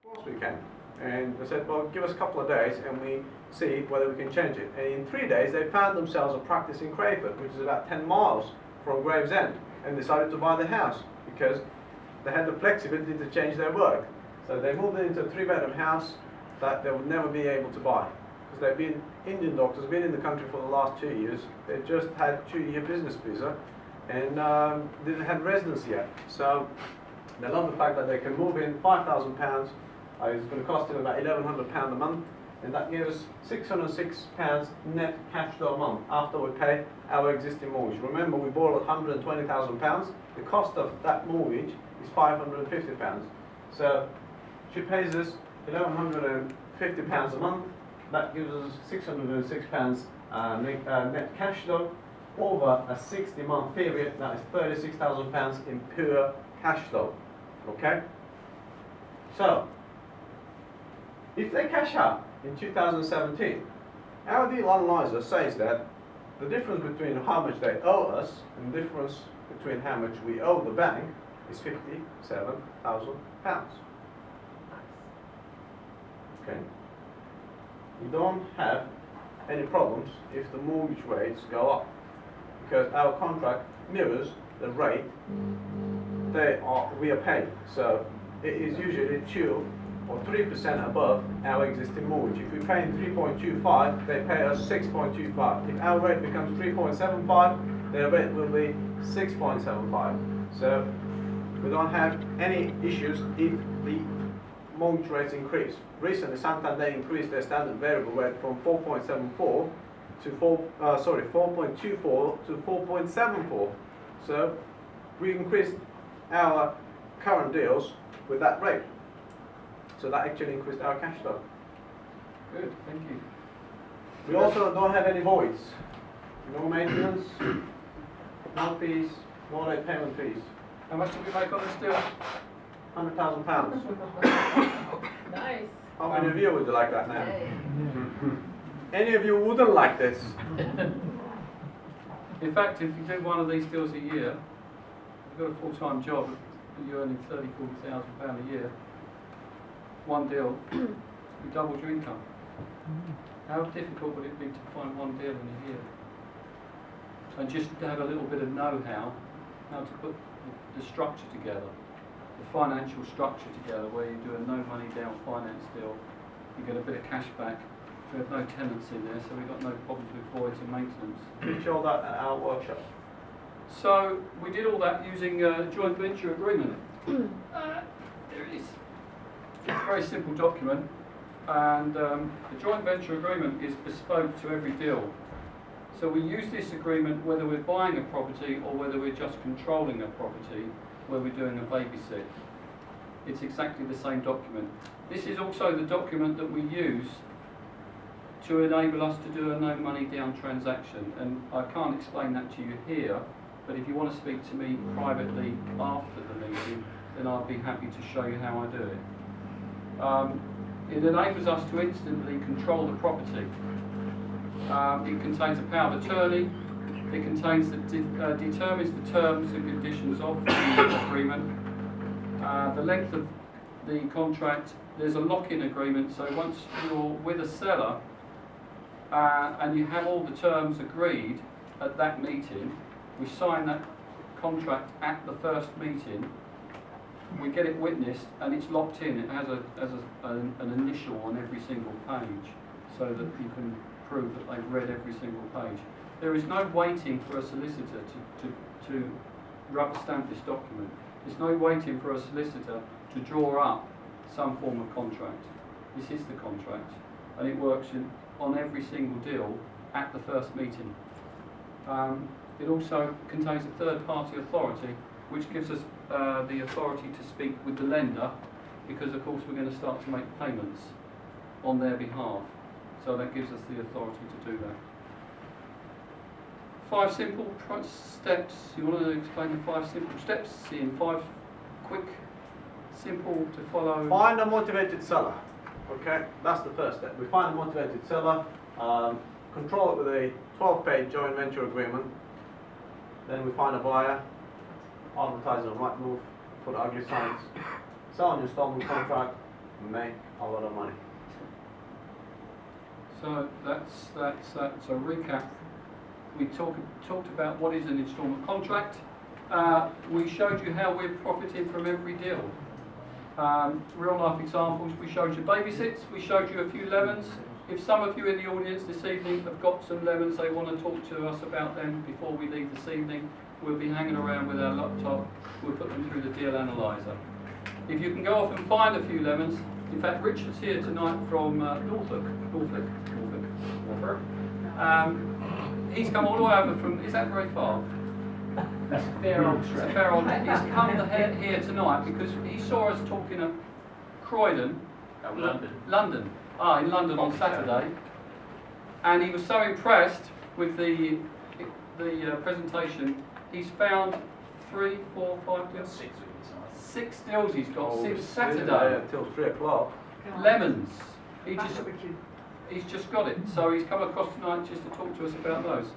Of course we can. And they said, well, give us a couple of days and we see whether we can change it. And in 3 days, they found themselves a practice in Crayford, which is about 10 miles from Gravesend, and decided to buy the house because they had the flexibility to change their work. So they moved into a 3-bedroom house that they would never be able to buy. Because they've been Indian doctors, been in the country for the last 2 years. They just had 2-year business visa and didn't have residency yet. So they love the fact that they can move in £5,000. It's going to cost them about £1,100 a month, and that gives £606 net cash flow a month after we pay our existing mortgage. Remember, we borrowed £120,000. The cost of that mortgage is £550. So she pays us £1,150 a month. That gives us £606 net cash flow over a 60-month period. That is £36,000 in pure cash flow. Okay? So, if they cash out in 2017, our deal analyzer says that the difference between how much they owe us and the difference between how much we owe the bank is £57,000. Okay? We don't have any problems if the mortgage rates go up, because our contract mirrors the rate we are paying. So it is usually 2 or 3% above our existing mortgage. If we're paying 3.25, they pay us 6.25. If our rate becomes 3.75, their rate will be 6.75. So we don't have any issues if the mortgage rates increase. Recently, Santander increased their standard variable rate from 4.74 to 4.24 to 4.74. So we increased our current deals with that rate. So that actually increased our cash flow. Good, thank you. We also don't have any voids. No maintenance, no fees, no late payment fees. How much did we make on this deal? £100,000. Nice. How many of you would like that now? Any of you wouldn't like this? In fact, if you do one of these deals a year, you've got a full-time job, and you're earning £30,000–40,000 a year, one deal, you doubled your income. How difficult would it be to find one deal in a year? And just to have a little bit of know-how, how to put the structure together, the financial structure together, where you do a no money down finance deal, you get a bit of cash back. We have no tenants in there, so we've got no problems with voids and maintenance. We show that at our workshop. So we did all that using a joint venture agreement. There it is. It's a very simple document, and the joint venture agreement is bespoke to every deal. So we use this agreement whether we're buying a property or whether we're just controlling a property where we're doing a babysit. It's exactly the same document. This is also the document that we use to enable us to do a no money down transaction, and I can't explain that to you here, but if you want to speak to me privately after the meeting, then I'll be happy to show you how I do it. It enables us to instantly control the property. It contains a power of attorney. It contains determines the terms and conditions of the agreement, the length of the contract. There's a lock-in agreement, so once you're with a seller and you have all the terms agreed at that meeting, we sign that contract at the first meeting. We get it witnessed and it's locked in. It has an initial on every single page so that you can prove that they've read every single page. There is no waiting for a solicitor to rubber stamp this document. There's no waiting for a solicitor to draw up some form of contract. This is the contract, and it works on every single deal at the first meeting. It also contains a third-party authority, which gives us the authority to speak with the lender, because of course we're going to start to make payments on their behalf. So that gives us the authority to do that. 5 simple steps. You want to explain the 5 simple steps in 5 quick, simple to follow? Find a motivated seller. Okay, that's the first step. We find a motivated seller, control it with a 12-page joint venture agreement. Then we find a buyer, advertise on Rightmove, put ugly signs, sell an instalment contract, make a lot of money. So that's a recap. We talked about what is an instalment contract. We showed you how we're profiting from every deal. Real life examples. We showed you babysits. We showed you a few lemons. If some of you in the audience this evening have got some lemons they want to talk to us about them before we leave this evening, we'll be hanging around with our laptop. We'll put them through the deal analyzer. If you can go off and find a few lemons, in fact Richard's here tonight from Norfolk. He's come all the way over from, is that very far? That's a fair old It's a trip. fair old, he's come here tonight because he saw us talking at Croydon. London. London. In London on Saturday. And he was so impressed with the presentation, he's found 3, 4, 5 deals. 6 weeks. 6 deals he's got since Saturday Saturday. until 3 o'clock. Lemons. He's just got it. So he's come across tonight just to talk to us about those.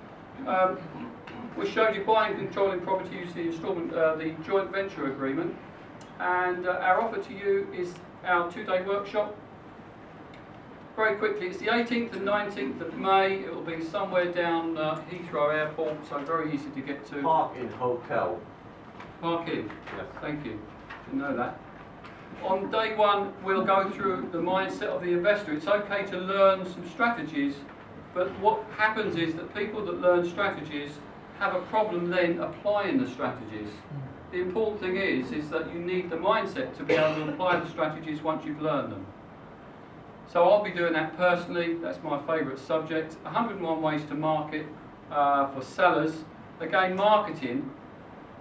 We showed you buying and controlling property using the joint venture agreement. And our offer to you is our 2-day workshop. Very quickly, it's the 18th and 19th of May. It will be somewhere down Heathrow Airport, so very easy to get to. Park-in hotel. Park-in. Yes. Thank you. Didn't know that. On day 1, we'll go through the mindset of the investor. It's okay to learn some strategies, but what happens is that people that learn strategies have a problem then applying the strategies. The important thing is that you need the mindset to be able to apply the strategies once you've learned them. So I'll be doing that personally. That's my favourite subject. 101 ways to market for sellers. Again, marketing.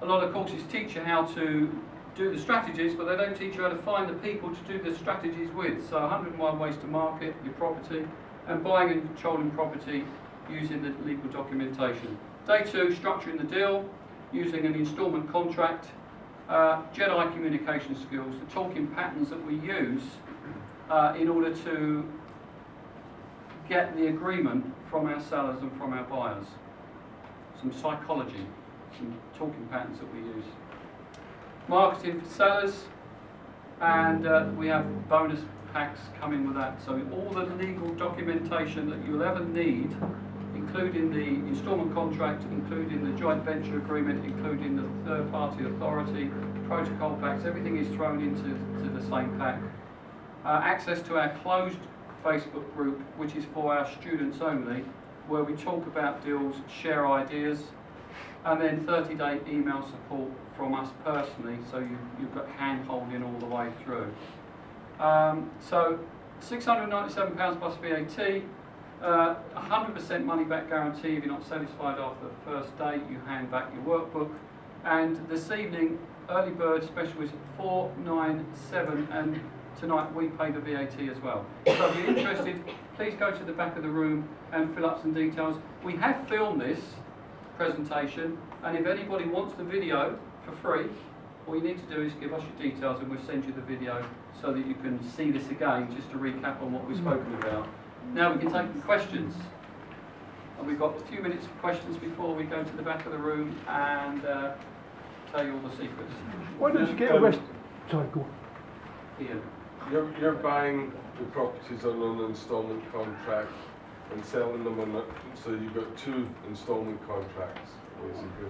A lot of courses teach you how to do the strategies, but they don't teach you how to find the people to do the strategies with. So 101 ways to market your property and buying and controlling property using the legal documentation. Day 2, structuring the deal using an instalment contract. Jedi communication skills, the talking patterns that we use in order to get the agreement from our sellers and from our buyers. Some psychology, some talking patterns that we use. Marketing for sellers, and we have bonus packs coming with that. So all the legal documentation that you'll ever need, including the instalment contract, including the joint venture agreement, including the third-party authority, protocol packs, everything is thrown into the same pack. Access to our closed Facebook group, which is for our students only, where we talk about deals, share ideas, and then 30-day email support from us personally, so you've got hand-holding all the way through. So £697 plus VAT, 100% money-back guarantee. If you're not satisfied after the first day, you hand back your workbook. And this evening, early bird special is £497, and tonight we pay the VAT as well. So if you're interested, please go to the back of the room and fill up some details. We have filmed this presentation, and if anybody wants the video for free, all you need to do is give us your details and we'll send you the video so that you can see this again, just to recap on what we've spoken about. Now we can take the questions. And we've got a few minutes for questions before we go to the back of the room and tell you all the secrets. Why don't you get a rest? Sorry, go on. Ian. You're buying the properties on an instalment contract and selling them on so you've got 2 instalment contracts, basically.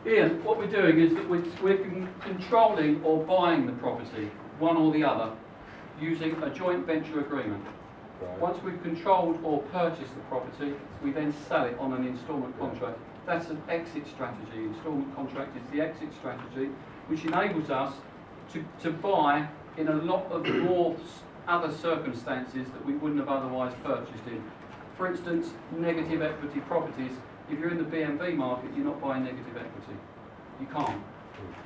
Ian, what we're doing is that we're controlling or buying the property, one or the other, using a joint venture agreement. Right. Once we've controlled or purchased the property, we then sell it on an instalment contract. That's an exit strategy. Instalment contract is the exit strategy, which enables us to buy in a lot of more other circumstances that we wouldn't have otherwise purchased in. For instance, negative equity properties. If you're in the B&B market, you're not buying negative equity. You can't.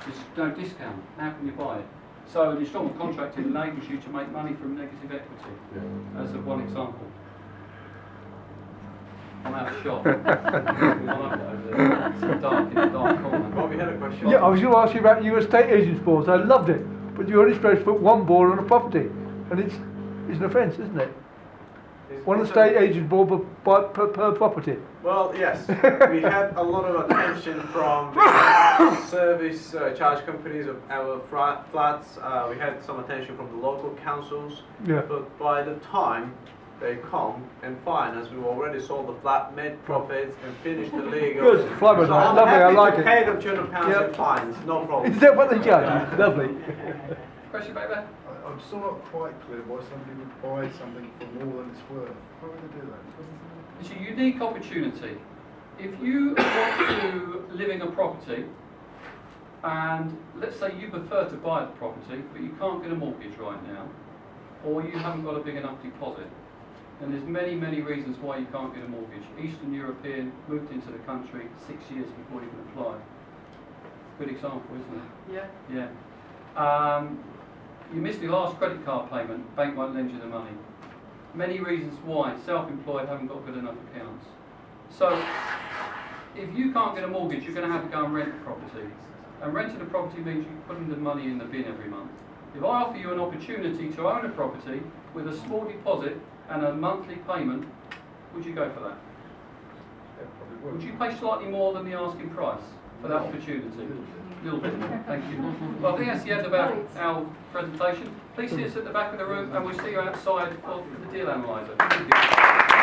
There's no discount. How can you buy it? So an instalment contract enables you to make money from negative equity, as of one example. I'm out of shot. It's dark in the dark corner. Well, we had a question. Yeah, I was going to ask you about your estate agents boards. I loved it, but you're only supposed to put one board on a property, and it's an offence, isn't it? One It's estate agent bought per property. Well, yes, we had a lot of attention from service charge companies of our flats. We had some attention from the local councils. Yeah. But by the time they come and find us, we've already sold the flat, made profits, and finished the legal. Good, fine, So I'm lovely, I happy like to it. pay them £200 Yep. in fines, no problem. Is that what they charge? Lovely. Question back there? I'm still not quite clear why somebody would buy something for more than it's worth. Why would they do that? It's a unique opportunity. If you want to live in a property, and let's say you prefer to buy the property, but you can't get a mortgage right now, or you haven't got a big enough deposit, and there's many reasons why you can't get a mortgage. Eastern European moved into the country 6 years before you can apply. Good example, isn't it? Yeah. Yeah. You missed your last credit card payment, bank won't lend you the money. Many reasons why. Self-employed haven't got good enough accounts. So, if you can't get a mortgage, you're going to have to go and rent a property. And renting a property means you're putting the money in the bin every month. If I offer you an opportunity to own a property with a small deposit and a monthly payment, would you go for that? Yeah, probably Would would. you pay slightly more than the asking price for that opportunity? A little bit more, thank you. Well, I think that's the end of our presentation. Please see us at the back of the room and we'll see you outside for the deal analyzer. Thank you.